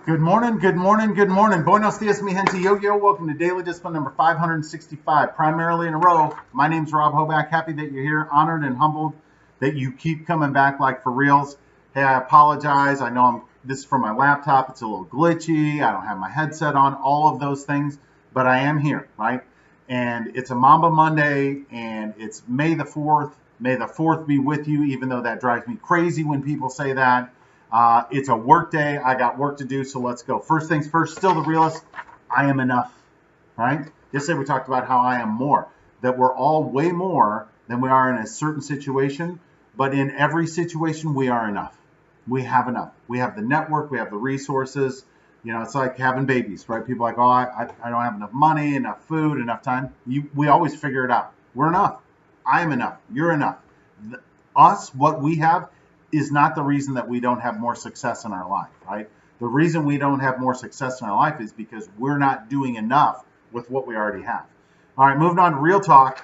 Good morning, good morning, good morning. Buenos dias, mi gente. Yo. Welcome to Daily Discipline number 565, primarily in a row. My name's Rob Hoback. Happy that you're here. Honored and humbled that you keep coming back like for reals. Hey, I apologize. I know this is from my laptop. It's a little glitchy. I don't have my headset on, all of those things, but I am here, right? And it's a Mamba Monday, and it's May the 4th. May the 4th be with you, even though that drives me crazy when people say that. It's a work day. I got work to do, so let's go. First things first, still the realist. I am enough, right? Yesterday we talked about how I am more, that we're all way more than we are in a certain situation, but in every situation we are enough. We have enough. We have the network, we have the resources. You know, it's like having babies, right? People are like, oh, I don't have enough money, enough food, enough time. We always figure it out. We're enough. I am enough. You're enough. Us, what we have, is not the reason that we don't have more success in our life, right? The reason we don't have more success in our life is because we're not doing enough with what we already have. All right, moving on to real talk.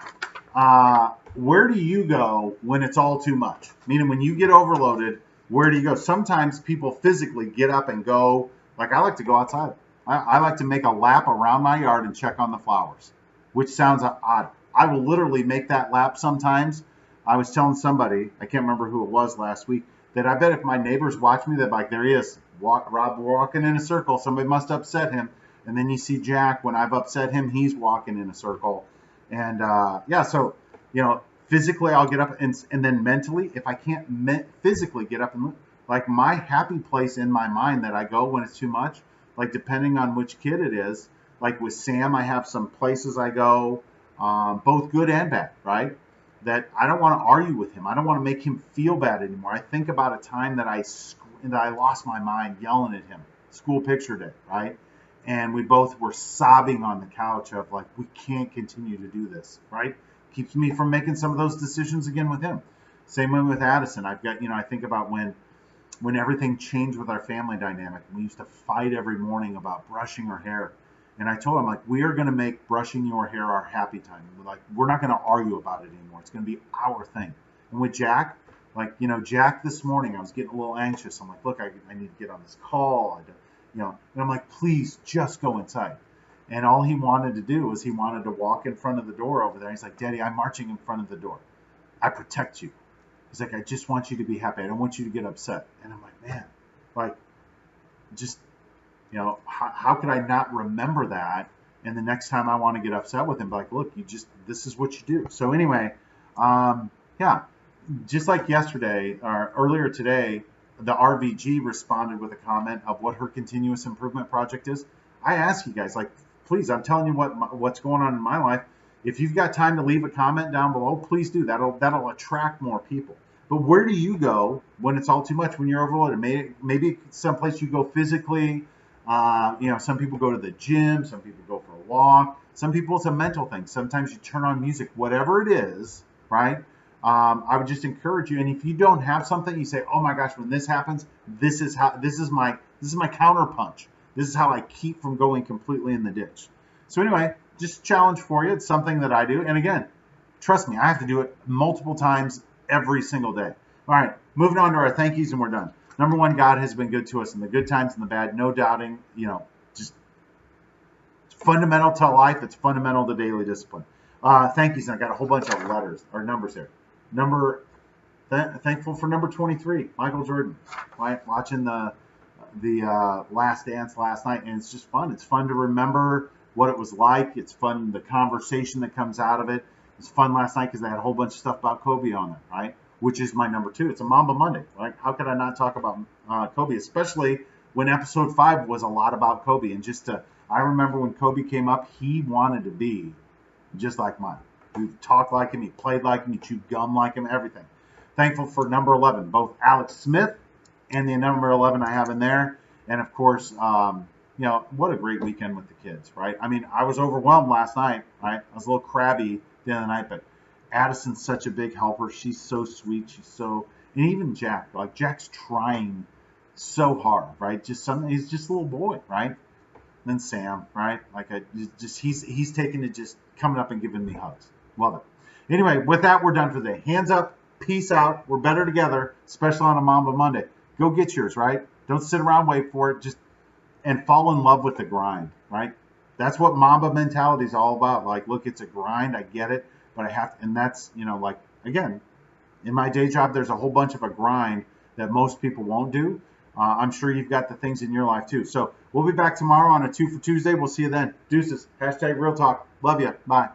Where do you go when it's all too much? Meaning when you get overloaded, where do you go? Sometimes people physically get up and go, like I like to go outside. I like to make a lap around my yard and check on the flowers, which sounds odd. I will literally make that lap sometimes. I was telling somebody, I can't remember who it was last week, that I bet if my neighbors watch me, they're like, there he is, Rob walking in a circle. Somebody must upset him. And then you see Jack, when I've upset him, he's walking in a circle. And so, physically I'll get up and then mentally, if I can't physically get up and move, like my happy place in my mind that I go when it's too much, like depending on which kid it is, like with Sam, I have some places I go, both good and bad, right? That I don't want to argue with him. I don't want to make him feel bad anymore. I think about a time that I lost my mind yelling at him, school picture day, right? And we both were sobbing on the couch of like, we can't continue to do this, right? Keeps me from making some of those decisions again with him. Same way with Addison. I've got, I think about when everything changed with our family dynamic. We used to fight every morning about brushing her hair. And I told him, like, we are going to make brushing your hair our happy time. We're not going to argue about it anymore. It's going to be our thing. And with Jack, Jack this morning, I was getting a little anxious. I'm like, look, I need to get on this call. And I'm like, please just go inside. And all he wanted to do was he wanted to walk in front of the door over there. He's like, Daddy, I'm marching in front of the door. I protect you. He's like, I just want you to be happy. I don't want you to get upset. And I'm like, man, like, just how could I not remember that? And the next time I want to get upset with him, like, look, this is what you do. So anyway, yeah, just like yesterday or earlier today, the RVG responded with a comment of what her continuous improvement project is. I ask you guys, like, please, I'm telling you what's going on in my life. If you've got time to leave a comment down below, please do. That'll attract more people. But where do you go when it's all too much, when you're overloaded? Maybe someplace you go physically. Some people go to the gym, some people go for a walk, some people it's a mental thing. Sometimes you turn on music, whatever it is, right? I would just encourage you. And if you don't have something, you say, "Oh my gosh, when this happens, this is my counter punch. This is how I keep from going completely in the ditch." So anyway, just a challenge for you. It's something that I do, and again, trust me, I have to do it multiple times every single day. All right, moving on to our thank yous, and we're done. Number one, God has been good to us in the good times and the bad, no doubting, just it's fundamental to life. It's fundamental to daily discipline. Thank yous, and I got a whole bunch of letters or numbers here. Thankful for number 23, Michael Jordan, right? Watching the Last Dance last night, and it's just fun. It's fun to remember what it was like. It's fun, the conversation that comes out of it. It's fun last night because they had a whole bunch of stuff about Kobe on it, right? Which is my number 2. It's a Mamba Monday, right? How could I not talk about Kobe, especially when episode 5 was a lot about Kobe. And I remember when Kobe came up, he wanted to be just like mine. He talked like him, he played like him, he chewed gum like him, everything. Thankful for number 11, both Alex Smith and the number 11 I have in there. And of course, what a great weekend with the kids, right? I mean, I was overwhelmed last night, right? I was a little crabby the other night, but Addison's such a big helper. She's so sweet. And even Jack, like Jack's trying so hard, right? He's just a little boy, right? And then Sam, right? He's taken to just coming up and giving me hugs. Love it. Anyway, with that, we're done for the day. Hands up, peace out. We're better together, especially on a Mamba Monday. Go get yours, right? Don't sit around, wait for it. Just and fall in love with the grind, right? That's what Mamba mentality is all about. Like, look, it's a grind. I get it, but I have, and that's, like, again, in my day job, there's a whole bunch of a grind that most people won't do. I'm sure you've got the things in your life too. So we'll be back tomorrow on a 2 for Tuesday. We'll see you then. Deuces. #Real Talk. Love you. Bye.